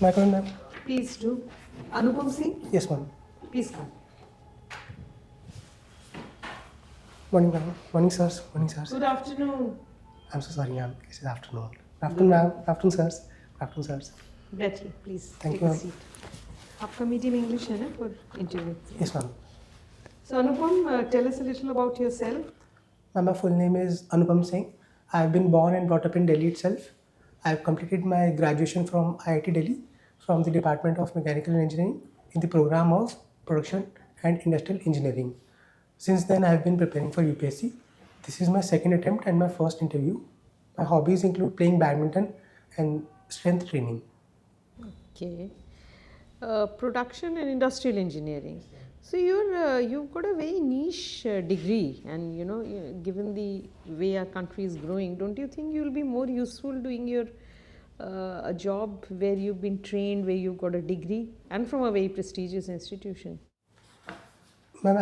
Microphone, ma'am. Please do. Anupam Singh, Yes, ma'am. please come. Morning, ma'am. Morning, sirs. Morning, sirs. Good afternoon. I'm so sorry, ma'am. This is afternoon. Afternoon, ma'am. Afternoon, sirs. Afternoon, sirs. बैठिए please. Thank Take you, a ma'am. seat. आपका medium English है ना for interview? Yes, ma'am. So Anupam, tell us a little about yourself. Ma'am, my full name is Anupam Singh. I've been born and brought up in Delhi itself. I've completed my graduation from IIT Delhi from the Department of Mechanical Engineering in the program of Production and Industrial Engineering. Since then, I've been preparing for UPSC. This is my second attempt and my first interview. My hobbies include playing badminton and strength training. Okay. Production and industrial engineering. So you've got a very niche degree, and given the way our country is growing, don't you think you'll be more useful doing your a job where you've been trained, where you've got a degree, and from a very prestigious institution? Ma'am,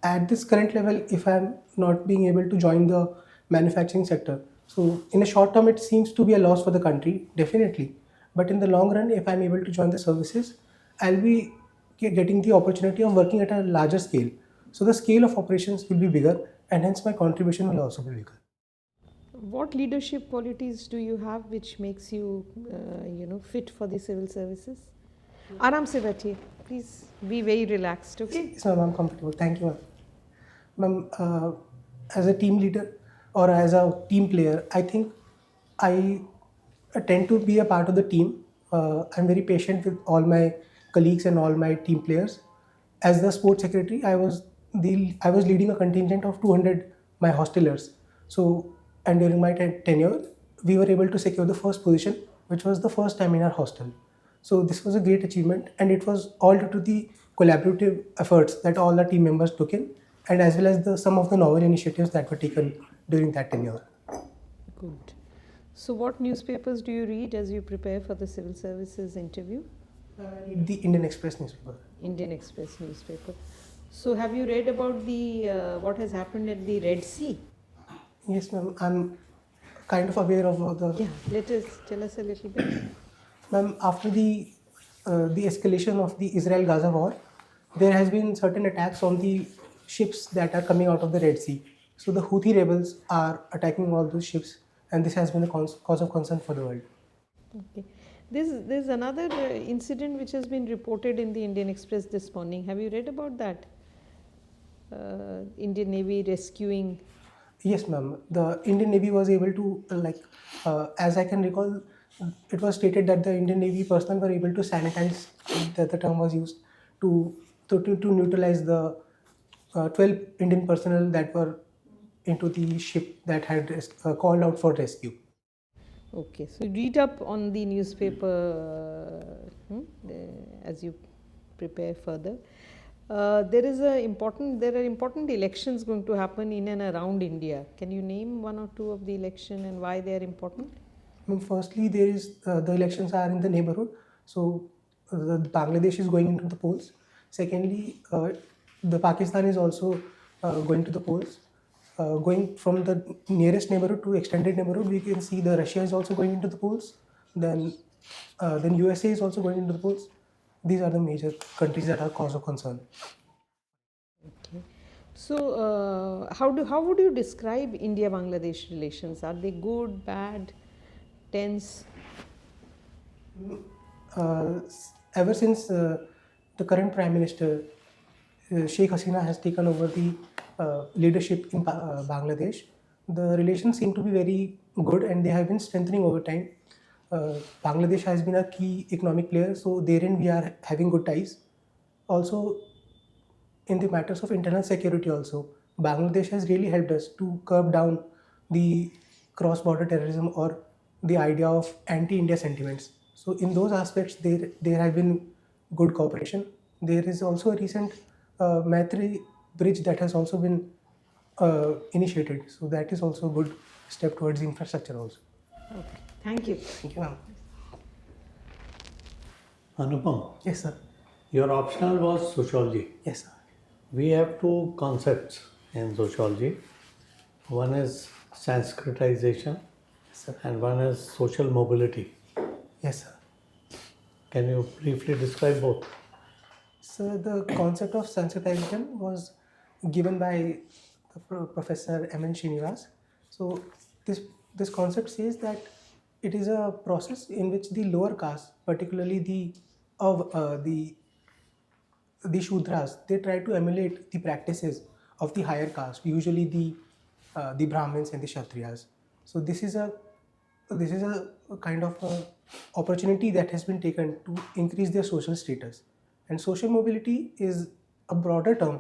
at this current level, if I'm not being able to join the manufacturing sector, so in a short term, it seems to be a loss for the country, definitely. But in the long run, if I'm able to join the services, I'll be getting the opportunity of working at a larger scale. So the scale of operations will be bigger, and hence my contribution will also be bigger. What leadership qualities do you have which makes you, fit for the civil services? आराम से बैठिए. Please be very relaxed, okay? Yes, ma'am, I'm comfortable. Thank you, ma'am. Ma'am, as a team leader or as a team player, I think I tend to be a part of the team. I'm very patient with all my colleagues and all my team players. As the sports secretary, I was leading a contingent of 200 my hostelers. So, and during my tenure, we were able to secure the first position, which was the first time in our hostel. So this was a great achievement, and it was all due to the collaborative efforts that all the team members took in, and as well as some of the novel initiatives that were taken during that tenure. Good. So what newspapers do you read as you prepare for the civil services interview? I read the Indian Express newspaper. Indian Express newspaper. So have you read about the what has happened at the Red Sea? Yes, ma'am. I'm kind of aware of all the. Yeah, tell us a little bit. Ma'am, after the escalation of the Israel-Gaza war, there has been certain attacks on the ships that are coming out of the Red Sea. So the Houthi rebels are attacking all those ships, and this has been a cause of concern for the world. Okay. There's another incident which has been reported in the Indian Express this morning. Have you read about that? Indian Navy rescuing. Yes, ma'am. The Indian Navy was able to, as I can recall, it was stated that the Indian Navy personnel were able to sanitize, that the term was used, to neutralize the 12 Indian personnel that were into the ship that had called out for rescue. Okay, so read up on the newspaper as you prepare further. There are important elections going to happen in and around India. Can you name one or two of the election and why they are important? Firstly, there is the elections are in the neighborhood, so the Bangladesh is going into the polls. Secondly, the Pakistan is also going to the polls. Going from the nearest neighborhood to extended neighborhood, we can see the Russia is also going into the polls. Then USA is also going into the polls. These are the major countries that are cause of concern. Okay. So, how would you describe India-Bangladesh relations? Are they good, bad, tense? Ever since the current Prime Minister Sheikh Hasina has taken over the leadership in Bangladesh, the relations seem to be very good and they have been strengthening over time. Bangladesh has been a key economic player, so therein we are having good ties. Also, in the matters of internal security also, Bangladesh has really helped us to curb down the cross-border terrorism or the idea of anti-India sentiments. So in those aspects, there have been good cooperation. There is also a recent Maitri bridge that has also been initiated. So that is also a good step towards infrastructure also. Okay, thank you. Thank you, ma'am. Anupam, Yes, sir. your optional was sociology. Yes, sir. We have two concepts in sociology. One is Sanskritization Yes, sir. and one is social mobility. Yes, sir. Can you briefly describe both? So the concept of sensitization was given by the Professor M.N. Srinivas. So this this concept says that it is a process in which the lower caste, particularly the Shudras, they try to emulate the practices of the higher caste, usually the Brahmins and the Kshatriyas. So this is a kind of a opportunity that has been taken to increase their social status. And social mobility is a broader term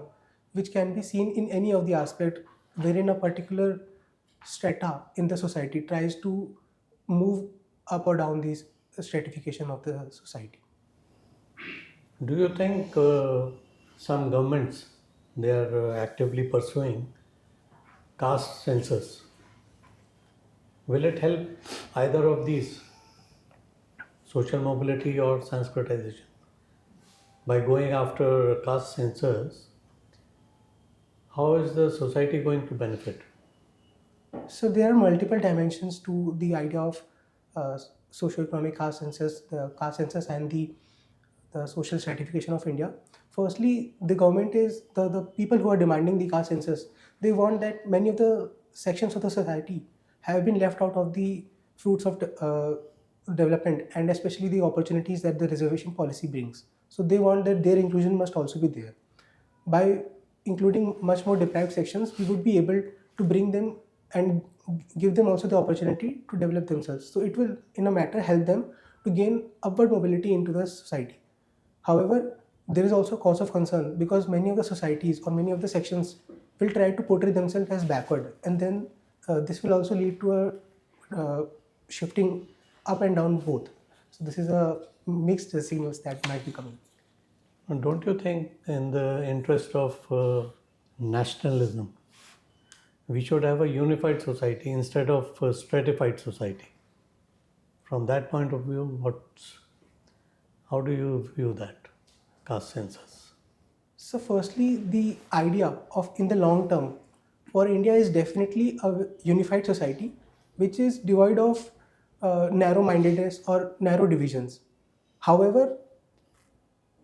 which can be seen in any of the aspect wherein a particular strata in the society tries to move up or down this stratification of the society. Do you think some governments they are actively pursuing caste census? Will it help either of these, social mobility or Sanskritization? By going after caste census, how is the society going to benefit? So there are multiple dimensions to the idea of uh, socioeconomic caste census, the caste census, and the social stratification of India. Firstly, the government is the people who are demanding the caste census. They want that many of the sections of the society have been left out of the fruits of development, and especially the opportunities that the reservation policy brings. So they want that their inclusion must also be there. By including much more deprived sections, we would be able to bring them and give them also the opportunity to develop themselves. So it will, in a matter, help them to gain upward mobility into the society. However, there is also a cause of concern because many of the societies or many of the sections will try to portray themselves as backward, and then this will also lead to a shifting up and down both. So this is a mixed signals that might be coming. And don't you think, in the interest of nationalism, we should have a unified society instead of a stratified society? From that point of view, how do you view that caste census? So, firstly, the idea of in the long term for India is definitely a unified society which is devoid of narrow mindedness or narrow divisions. However,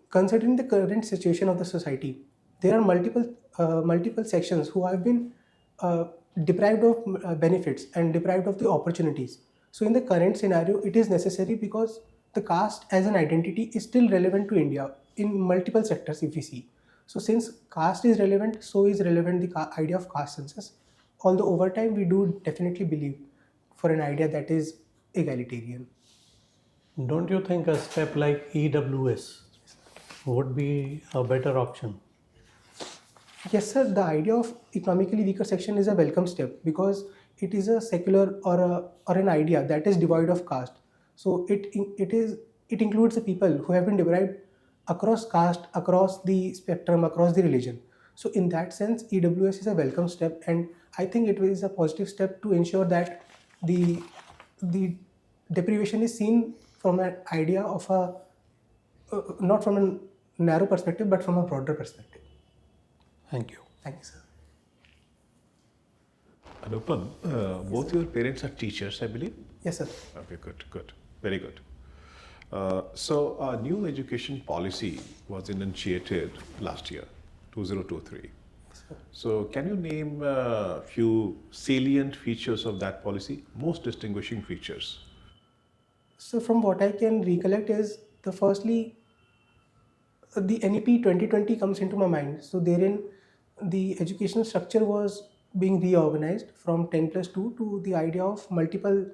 considering the current situation of the society, there are multiple sections who have been uh, deprived of benefits and deprived of the opportunities. So, in the current scenario, it is necessary because the caste as an identity is still relevant to India in multiple sectors. If we see, so since caste is relevant, so is relevant the idea of caste census. Although over time, we do definitely believe for an idea that is egalitarian. Don't you think a step like EWS would be a better option? Yes, sir. The idea of economically weaker section is a welcome step because it is a secular or an idea that is devoid of caste. So it includes the people who have been deprived across caste, across the spectrum, across the religion. So in that sense, EWS is a welcome step, and I think it is a positive step to ensure that the the deprivation is seen from an idea of a not from a narrow perspective but from a broader perspective. Thank you. Thank you, sir. Anupam, both your parents are teachers, I believe. Yes, sir. Okay, good, good, very good. So, a new education policy was initiated last year, 2023. So, can you name a few salient features of that policy, most distinguishing features? So from what I can recollect is the firstly the NEP 2020 comes into my mind. So therein the educational structure was being reorganized from 10 plus 2 to the idea of multiple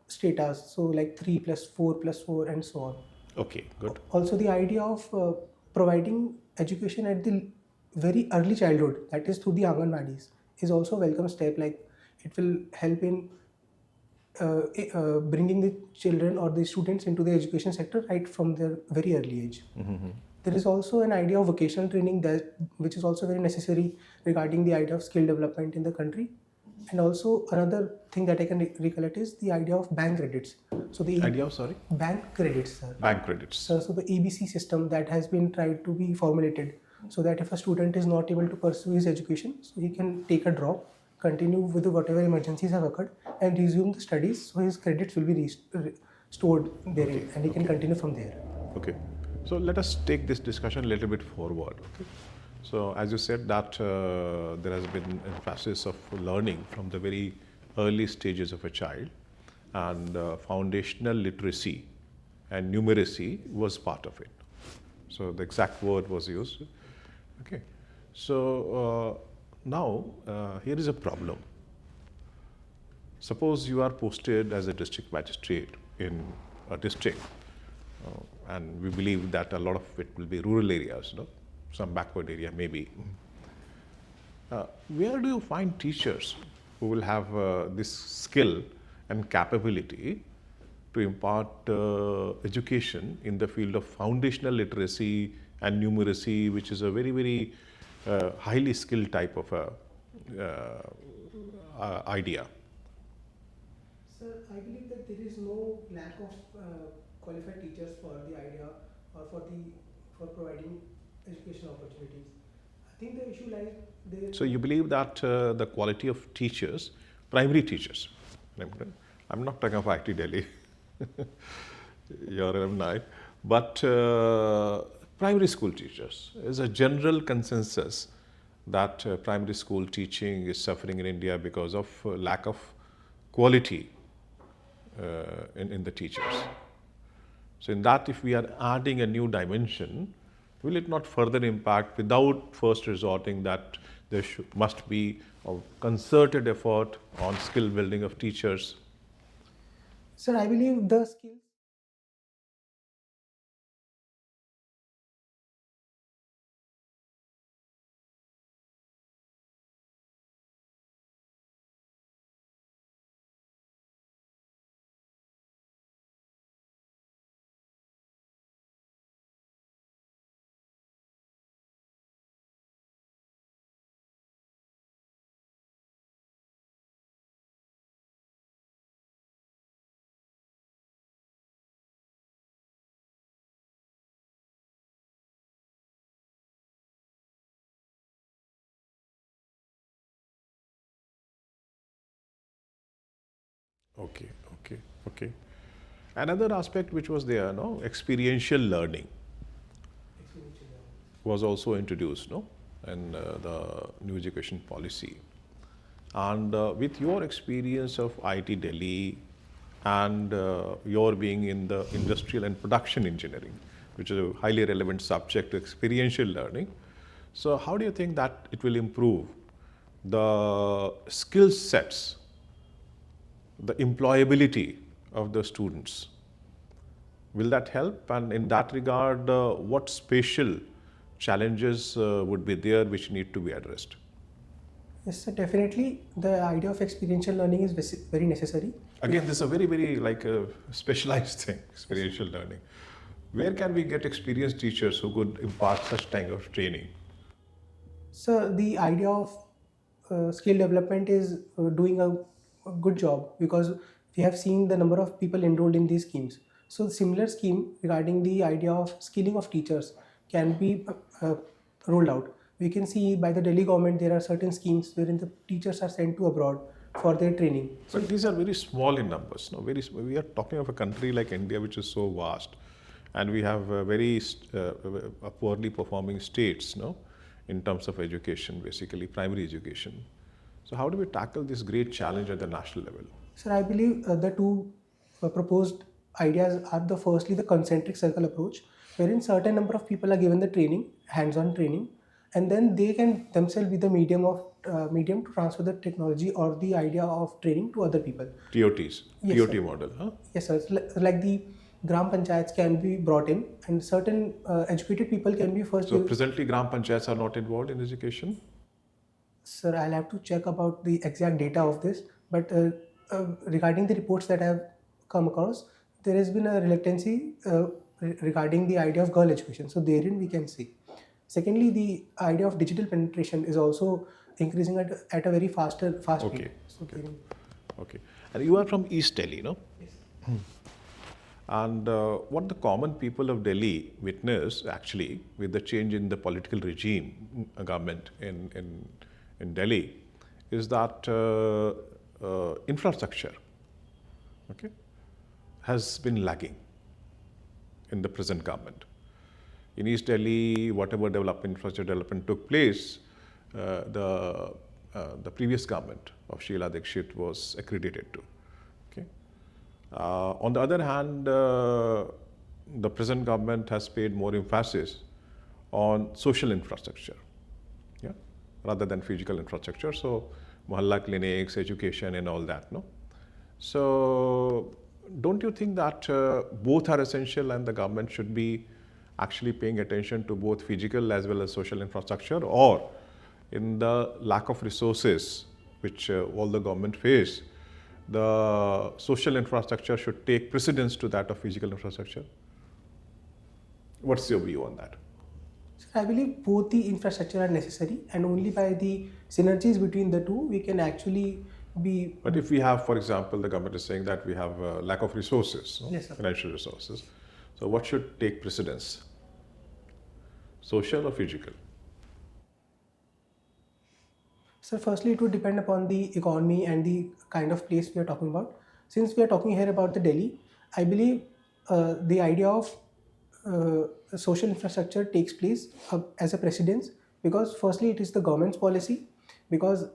stratas. So like 3 plus 4 and so on. Okay, good. Also the idea of providing education at the very early childhood, that is through the Anganwadis, is also a welcome step. Like it will help in bringing the children or the students into the education sector right from their very early age. There is also an idea of vocational training that which is also very necessary regarding the idea of skill development in the country. And also another thing that I can recollect is the idea of bank credits. So the Idea of, sorry? bank credits, sir. Bank credits. So the EBC system that has been tried to be formulated so that if a student is not able to pursue his education, so he can take a drop, continue with whatever emergencies have occurred, and resume the studies. So his credits will be stored therein, Okay, and he can okay. continue from there. Okay. So let us take this discussion a little bit forward. Okay. So as you said that there has been emphasis of learning from the very early stages of a child, and foundational literacy and numeracy was part of it. So the exact word was used. Okay. So now here is a problem. Suppose you are posted as a district magistrate in a district, and we believe that a lot of it will be rural areas, no? Some backward area maybe. Where do you find teachers who will have this skill and capability to impart education in the field of foundational literacy and numeracy, which is a very, very highly skilled type of idea? Sir, I believe that there is no lack of qualified teachers for the idea or for providing education opportunities. I think the issue lies there. So you believe that the quality of teachers, primary teachers, I'm not talking of IT Delhi, your alumni, but primary school teachers, is a general consensus that primary school teaching is suffering in India because of lack of quality in the teachers. So in that, if we are adding a new dimension, will it not further impact without first resorting that there must be a concerted effort on skill building of teachers? Sir, I believe the skills. Okay, okay, okay. Another aspect which was there, no, experiential learning was also introduced, no, in the new education policy. And with your experience of IT Delhi and your being in the industrial and production engineering, which is a highly relevant subject to experiential learning, so how do you think that it will improve the skill sets, the employability of the students? Will that help? And in that regard, what special challenges would be there which need to be addressed? Yes, sir, definitely the idea of experiential learning is very necessary. Again, this is a very, very like a specialized thing, experiential learning. Where can we get experienced teachers who could impart such kind of training? So the idea of skill development is doing a good job, because we have seen the number of people enrolled in these schemes. So similar scheme regarding the idea of skilling of teachers can be rolled out. We can see by the Delhi government there are certain schemes wherein the teachers are sent to abroad for their training. But these are very small in numbers. No, very. We are talking of a country like India, which is so vast, and we have very poorly performing states. No, in terms of education, basically primary education. So how do we tackle this great challenge at the national level? Sir, I believe the two proposed ideas are the firstly the concentric circle approach, wherein certain number of people are given the training, hands-on training, and then they can themselves be the medium to transfer the technology or the idea of training to other people. TOTs, Yes, TOT sir. model, huh? Yes, sir. Like the gram panchayats can be brought in, and certain educated people can be first. So presently, gram panchayats are not involved in education. Sir, I'll have to check about the exact data of this, but regarding the reports that I have come across, there has been a reluctancy regarding the idea of girl education. So therein we can see. Secondly, the idea of digital penetration is also increasing at a very fast Okay. rate. So Okay. therein- Okay. And you are from East Delhi, no? yes. And what the common people of Delhi witness actually with the change in the political regime, government in Delhi, is that infrastructure, okay, has been lagging in the present government. In East Delhi, whatever infrastructure development took place, the previous government of Sheila Dikshit was accredited to. Okay. On the other hand, the present government has paid more emphasis on social infrastructure, yeah, rather than physical infrastructure. So, mohalla clinics, education, and all that. No. So, don't you think that both are essential, and the government should be actually paying attention to both physical as well as social infrastructure? Or in the lack of resources which all the government face, the social infrastructure should take precedence to that of physical infrastructure? What's your view on that? So I believe both the infrastructure are necessary, and only by the synergies between the two we can actually be. But if we have, for example, the government is saying that we have a lack of resources, no? Yes, sir. Financial resources. So what should take precedence? Social or physical? So firstly, it would depend upon the economy and the kind of place we are talking about. Since we are talking here about the Delhi, I believe the idea of social infrastructure takes place as a precedence, because firstly it is the government's policy, because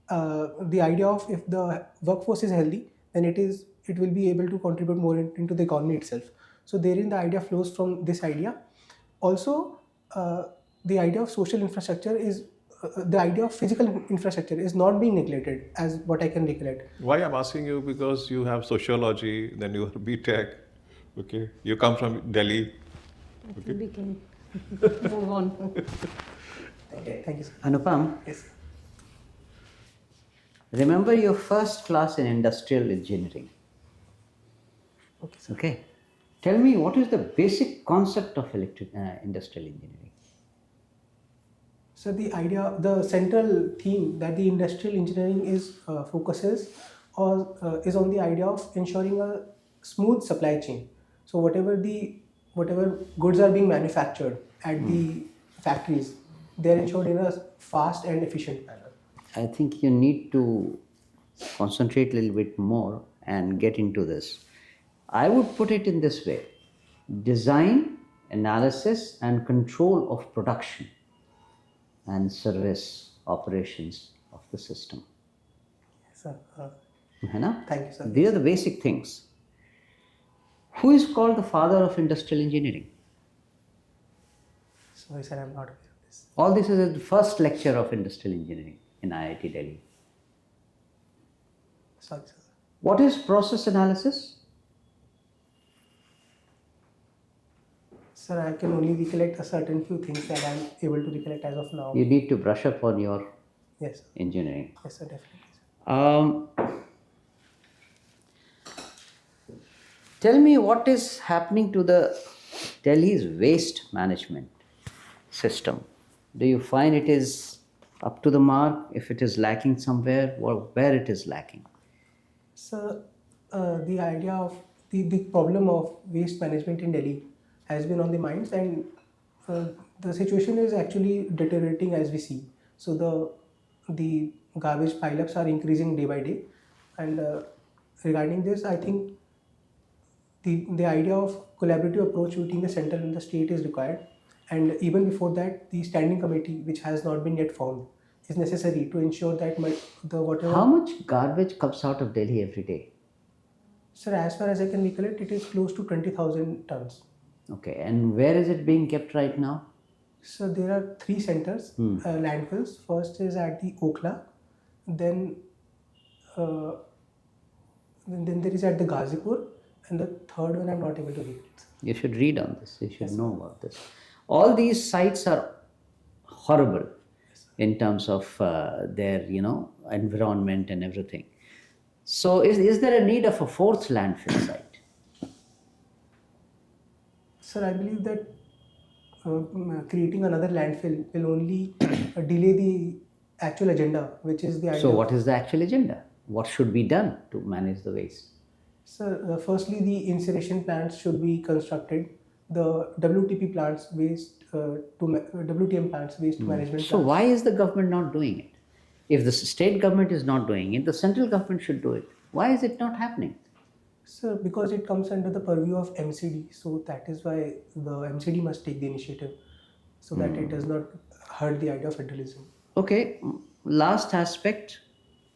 the idea of if the workforce is healthy, then it will be able to contribute more into the economy itself. So therein the idea flows from this idea. Also, the idea of social infrastructure is the idea of physical infrastructure is not being neglected, as what I can recollect. Why I'm asking you, because you have sociology, then you are BTech, okay? You come from Delhi. I think we can move on. Okay, thank you, sir. Anupam, Yes. remember your first class in industrial engineering. Okay, sir. Okay. Tell me, what is the basic concept of industrial engineering? So the central theme that the industrial engineering focuses or is on the idea of ensuring a smooth supply chain. So whatever goods are being manufactured at the factories, they're ensured in a fast and efficient manner. I think you need to concentrate a little bit more and get into this. I would put it in this way: design, analysis, and control of production and service operations of the system. Sir, है ना? thank you, sir. These are the basic things. Who is called the father of industrial engineering? Sorry, sir, I'm not aware of this. All this is the first lecture of industrial engineering in IIT Delhi. Sorry, sir. What is process analysis? Sir, I can only recollect a certain few things that I'm able to recollect as of now. You need to brush up on your Yes, sir. engineering. Yes, sir, definitely, sir. Tell me what is happening to the Delhi's waste management system. Do you find it is up to the mark? If it is lacking somewhere, where it is lacking? So, the idea of the problem of waste management in Delhi has been on the minds, and the situation is actually deteriorating as we see. So the garbage pileups are increasing day by day, and regarding this, I think the idea of collaborative approach between the center and the state is required, and even before that, the standing committee, which has not been yet formed, is necessary to ensure that whatever. How much garbage comes out of Delhi every day? Sir, as far as I can recollect, it is close to 20,000 tons. Okay, and where is it being kept right now? So there are three centers, landfills. First is at the Okhla, then there is at the Ghazipur, and the third one I'm not able to read. You should read on this. You should know about this. All these sites are horrible in terms of their, environment and everything. So is there a need of a fourth landfill site? Sir, I believe that creating another landfill will only delay the actual agenda, which is the idea. So what is the actual agenda? What should be done to manage the waste? Sir, firstly, the incineration plants should be constructed. The WTP plants, WTM plants, waste management So plants. why is the government not doing it? If the state government is not doing it, the central government should do it. Why is it not happening? So because it comes under the purview of MCD, so that is why the MCD must take the initiative, so that it does not hurt the idea of federalism. Okay, last aspect.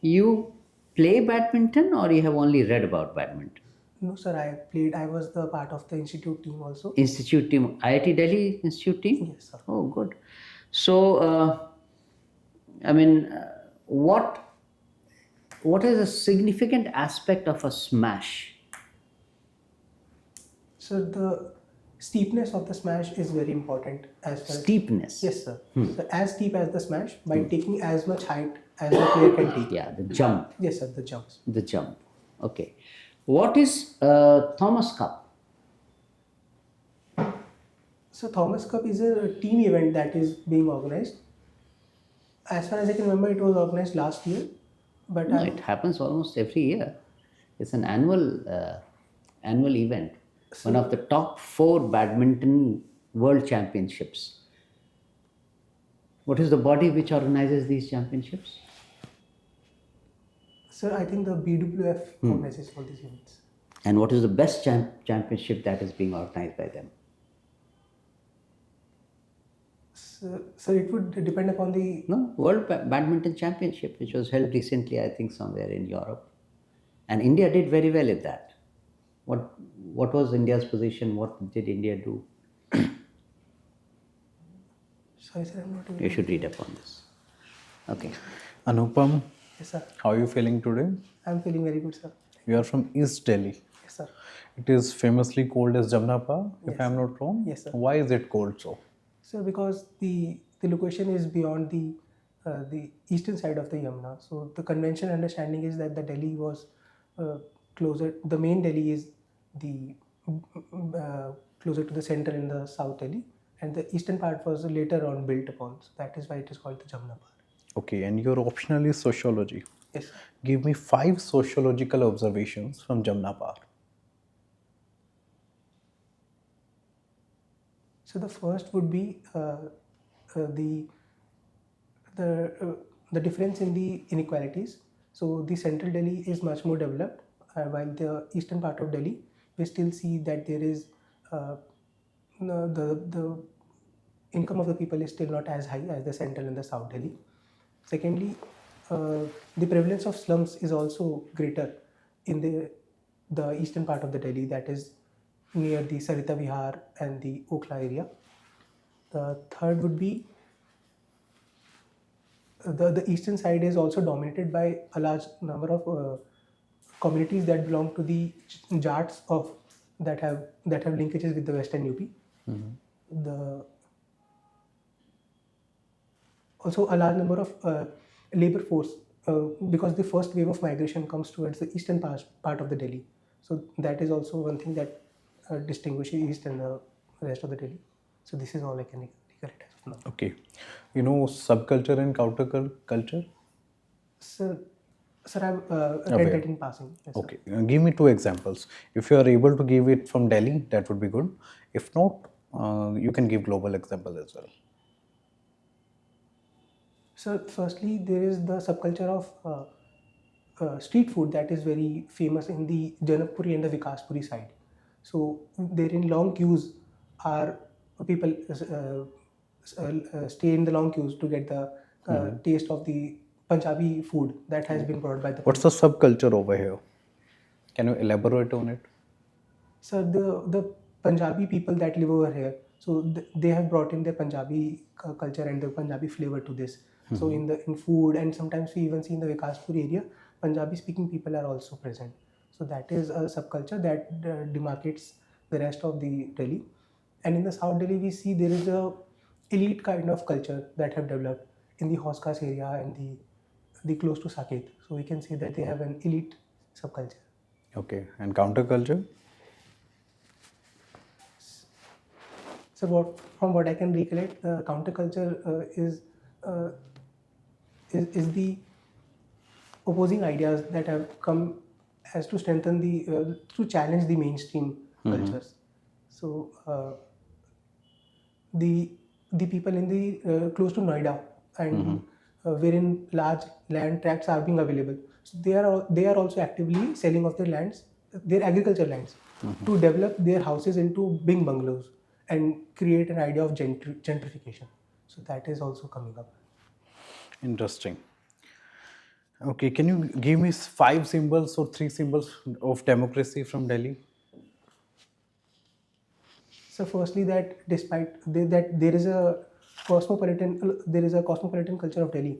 You play badminton or you have only read about badminton? No, sir, I played. I was the part of the institute team also. Institute team, IIT Delhi Institute team? Yes, sir. Oh, good. So, I mean, what is a significant aspect of a smash? So the steepness of the smash is very important as far as. Steepness. Yes, sir. So as steep as the smash by taking as much height as the player can take. Yeah, the jump. Yes, sir. The jumps. The jump. Okay. What is Thomas Cup? So Thomas Cup is a team event that is being organized. As far as I can remember, it was organized last year, but No, it happens almost every year. It's an annual event. One of the top 4 badminton world championships. What is the body which organizes these championships? sir, I think the BWF organizes all these events. And what is the best championship that is being organized by them? So it would depend upon the. No, World Badminton Championship, which was held recently, I think, somewhere in Europe. And India did very well in that. What was India's position? What did India do? Sorry, sir, I'm not. You should read up on this. Okay. Anupam, Yes, sir. how are you feeling today? I'm feeling very good, sir. You are from East Delhi. Yes, sir. It is famously called as Jamnapa, if Yes. I am not wrong. Yes, sir. Why is it called so? So because the location is beyond the eastern side of the Yamuna, so the conventional understanding is that the Delhi was closer. The main Delhi is the closer to the central in the south Delhi, and the eastern part was later on built upon. So that is why it is called the Jamna part. Okay, and your optional is sociology. Yes, sir. Give me 5 sociological observations from Jamnapa. So the first would be the difference in the inequalities. So the central Delhi is much more developed, while the eastern part of Delhi, we still see that there is the income of the people is still not as high as the central and the south Delhi. Secondly, the prevalence of slums is also greater in the eastern part of the Delhi, that is near the Sarita Vihar and the Okhla area. The third would be the eastern side is also dominated by a large number of communities that belong to the Jats of that have linkages with the western UP. The also a large number of labor force because the first wave of migration comes towards the eastern part of the Delhi. So that is also one thing that distinguishes east and the rest of the Delhi. So this is all I can recollect as of now. Okay. You know subculture and counterculture? Sir, I've read that in passing. Yes, sir. Okay. Give me 2 examples. If you are able to give it from Delhi, that would be good. If not, you can give global examples as well. So firstly, there is the subculture of street food that is very famous in the Janakpuri and the Vikaspuri side. So there in long queues are people stay in the long queues to get the taste of the Punjabi food that has been brought by the. What's the subculture over here? Can you elaborate on it? So the Punjabi people that live over here, so they have brought in their Punjabi culture and the Punjabi flavor to this. So in food, and sometimes we even see in the Vikaspur area, Punjabi speaking people are also present. So that is a subculture that demarcates the rest of the Delhi. And in the South Delhi, we see there is a elite kind of culture that have developed in the Hauskas area and the close to Saket. So we can say that they have an elite subculture. Okay. And counterculture? So from what I can recollect, the counterculture is the opposing ideas that have come as to strengthen to challenge the mainstream cultures. So the people in the close to Noida and wherein large land tracts are being available, so they are also actively selling off their lands their agriculture lands to develop their houses into big bungalows and create an idea of gentrification. So that is also coming up. Interesting. Okay, can you give me 5 symbols or 3 symbols of democracy from Delhi? So firstly, that despite that there is a cosmopolitan culture of Delhi,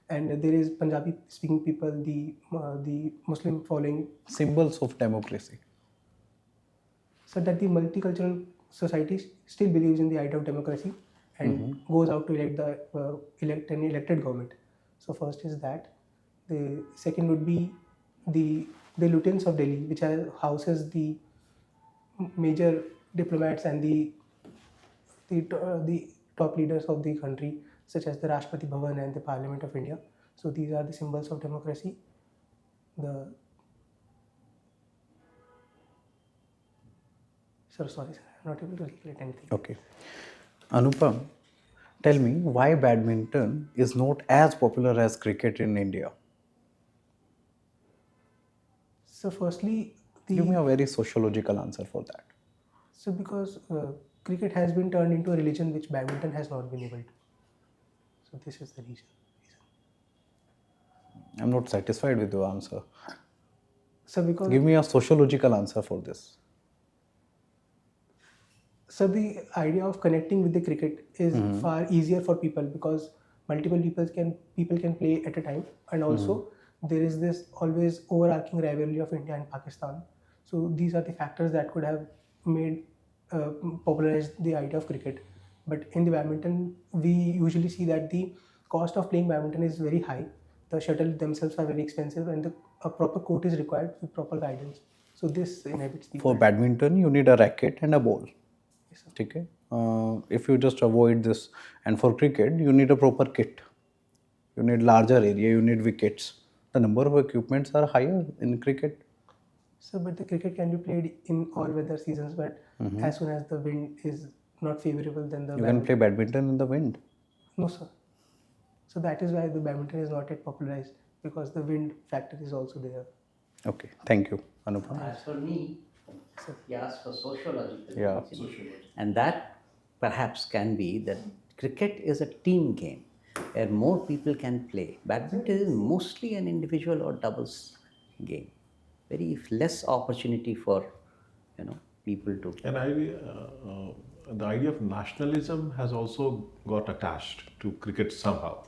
and there is Punjabi speaking people, the Muslim following. Symbols of democracy. So that the multicultural society still believes in the idea of democracy and goes out to elect an elected government. So first is that. The second would be the lieutenants of Delhi, which houses the major diplomats and the top leaders of the country, such as the Rashtrapati Bhavan and the Parliament of India. So these are the symbols of democracy. Sorry, sir, I'm not able to recollect anything. Okay. Anupam, tell me why badminton is not as popular as cricket in India? So firstly, Give me a very sociological answer for that. So because cricket has been turned into a religion which badminton has not been able to. So this is the reason. I'm not satisfied with your answer. So because Give me a sociological answer for this. So the idea of connecting with the cricket is far easier for people because multiple people can play at a time, and also there is this always overarching rivalry of India and Pakistan. So these are the factors that could have made popularized the idea of cricket. But in the badminton, we usually see that the cost of playing badminton is very high. The shuttle themselves are very expensive, and a proper court is required with proper guidance. So this inhibits people. For badminton, you need a racket and a ball. Yes, sir. Okay. If you just avoid this, and for cricket, you need a proper kit. You need larger area. You need wickets. The number of equipments are higher in cricket. So, but the cricket can be played in all weather seasons, but as soon as the wind is not favorable, then the You can play badminton in the wind. No, sir. So that is why the badminton is not yet popularized, because the wind factor is also there. Okay. Thank you, Anupam. As for me, he asked for sociological Yeah. reasons. And that perhaps can be that cricket is a team game where more people can play. Badminton is mostly an individual or doubles game. Very less opportunity for people to. And the idea of nationalism has also got attached to cricket somehow.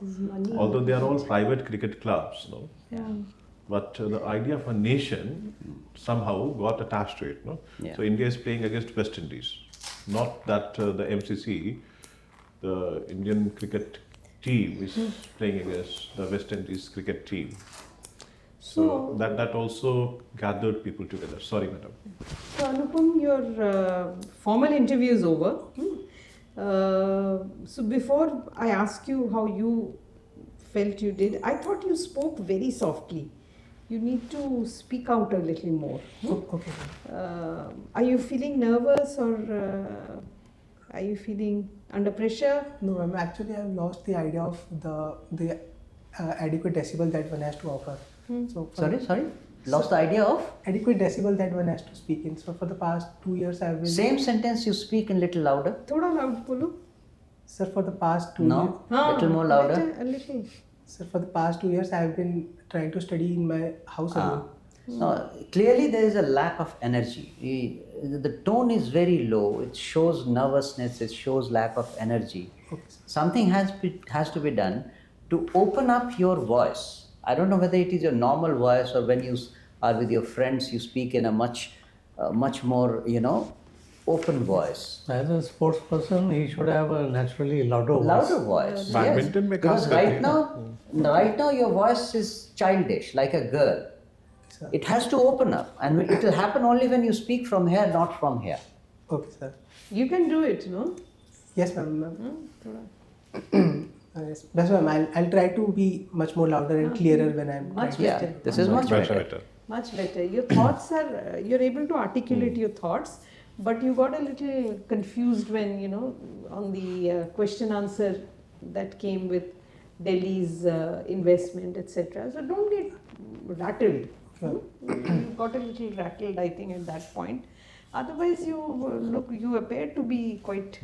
Although they are all private cricket clubs, no? Yeah. But the idea of a nation somehow got attached to it. No? Yeah. So India is playing against West Indies. Not that the MCC, the Indian cricket team, is playing against the West Indies cricket team. So that also gathered people together. Sorry, madam. So Anupam, your formal interview is over. So before I ask you how you felt you did, I thought you spoke very softly. You need to speak out a little more. Okay. Are you feeling nervous or are you feeling under pressure? No, I've lost the idea of the adequate decibel that one has to offer. So Sorry? Lost the idea of? adequate decibel that one has to speak in. So for the past 2 years, I've been. Same sentence you speak in little louder. Thoda loud bolo. Sir, for the past 2 No? years. Little more louder. A little. Sir, for the past 2 years, I've been trying to study in my house alone. No, clearly there is a lack of energy. The tone is very low. It shows nervousness. It shows lack of energy. Okay, sir. Something has to be done to open up your voice. I don't know whether it is your normal voice or when you are with your friends, you speak in a much more open voice. As a sports person, he should have a naturally louder voice. Louder voice. Badminton yes. mein Because khas right karke now your voice is childish, like a girl. Sir. It has to open up, and it will happen only when you speak from here, not from here. Okay, sir. You can do it, no? Yes, ma'am. Thoda. Yes. That's why I'll try to be much more louder and clearer when I'm. Much trying to- better. This is much better. Much better. Your thoughts are, you're able to articulate your thoughts, but you got a little confused when, on the question answer that came with Delhi's investment, etc. So don't get rattled. You got a little rattled, I think, at that point. Otherwise, you appear to be quite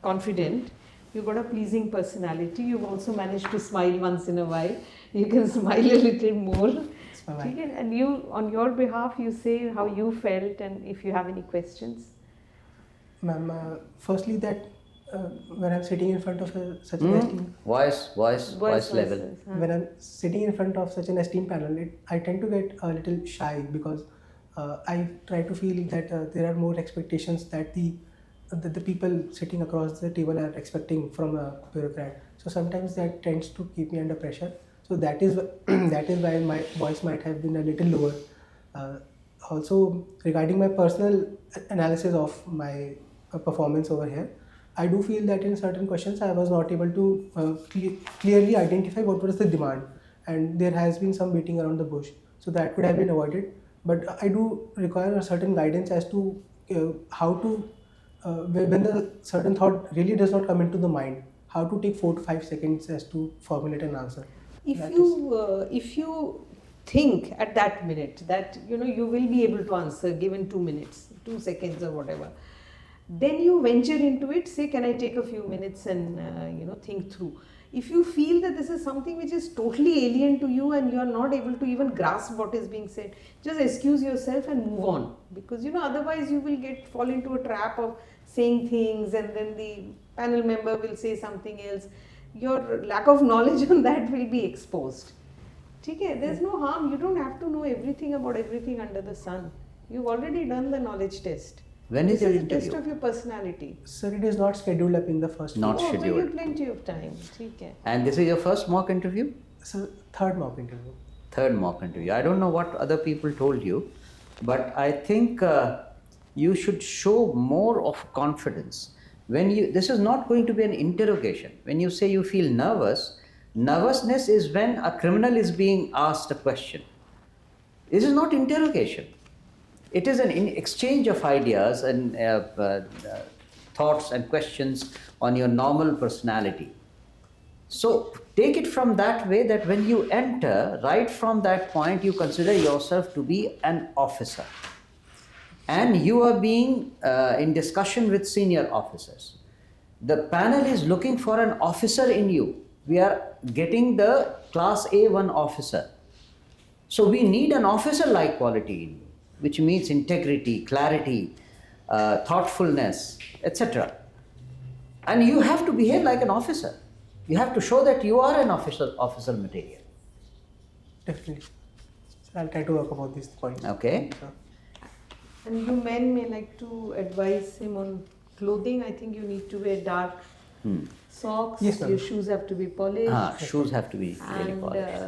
confident. You've got a pleasing personality. You've also managed to smile once in a while. You can smile a little more. fine. And you, on your behalf, you say how you felt and if you have any questions. Ma'am, firstly that when I'm sitting in front of such an esteemed, Voice level. when I'm sitting in front of such an esteemed panel, I tend to get a little shy because I try to feel that there are more expectations that the people sitting across the table are expecting from a bureaucrat. So sometimes that tends to keep me under pressure. So that is that is why my voice might have been a little lower. Also, regarding my personal analysis of my performance over here, I do feel that in certain questions I was not able to clearly identify what was the demand, and there has been some beating around the bush. So that could have been avoided. But I do require a certain guidance as to how to, when the certain thought really does not come into the mind, how to take 4 to 5 seconds as to formulate an answer. If you think at that minute that you will be able to answer given 2 minutes, 2 seconds or whatever, then you venture into it. Say, can I take a few minutes and think through. If you feel that this is something which is totally alien to you and you are not able to even grasp what is being said, just excuse yourself and move on, because otherwise you will fall into a trap of saying things and then the panel member will say something else. Your lack of knowledge on that will be exposed. Okay, there's no harm. You don't have to know everything about everything under the sun. You've already done the knowledge test. When is your This is a interview? test of your personality. Sir, it is not scheduled up in the first Not week. So you scheduled. have plenty of time. Okay. And this is your first mock interview? So third mock interview. Third mock interview. I don't know what other people told you, but I think you should show more of confidence. This is not going to be an interrogation. When you say you feel nervous, nervousness is when a criminal is being asked a question. This is not interrogation. It is an exchange of ideas and thoughts and questions on your normal personality. So take it from that way, that when you enter, right from that point, you consider yourself to be an officer. And you are being in discussion with senior officers. The panel is looking for an officer in you. We are getting the class A1 officer. So we need an officer-like quality in you, which means integrity, clarity, thoughtfulness, etc. And you have to behave like an officer. You have to show that you are an officer material. Definitely. So I'll try to work about these points. Okay. And you men may like to advise him on clothing. I think you need to wear dark socks. Yes, ma'am. Your shoes have to be polished. Shoes have to be really And polished.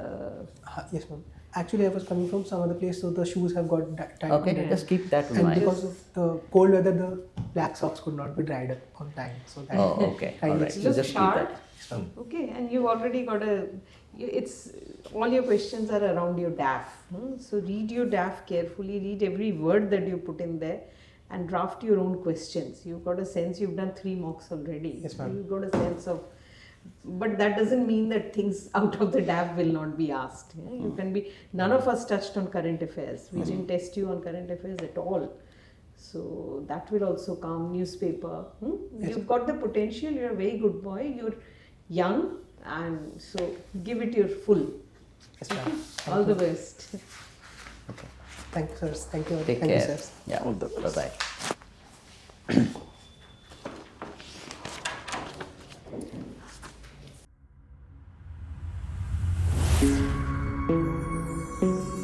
Yes, ma'am. Actually, I was coming from some other place, so the shoes have got tied. Okay, just keep that in And mind. because of the cold weather, the black socks could not be dried up on time. So that Oh, okay. I All need right. to So look just keep sharp. that. Okay, and you've already got it's all your questions are around your DAF. So read your DAF carefully, read every word that you put in there and draft your own questions. You've got a sense, you've done 3 mocks already. Yes, ma'am. You've got a sense of, but that doesn't mean that things out of the DAF will not be asked. You can be, none of us touched on current affairs. We didn't test you on current affairs at all. So that will also come. Newspaper. You've got the potential. You're a very good boy. You're young, and so give it your full. Yes, ma'am. All the best. Okay. Thank you, sirs. Thank you. Take Thank care. you, sirs. Yeah. Bye-bye.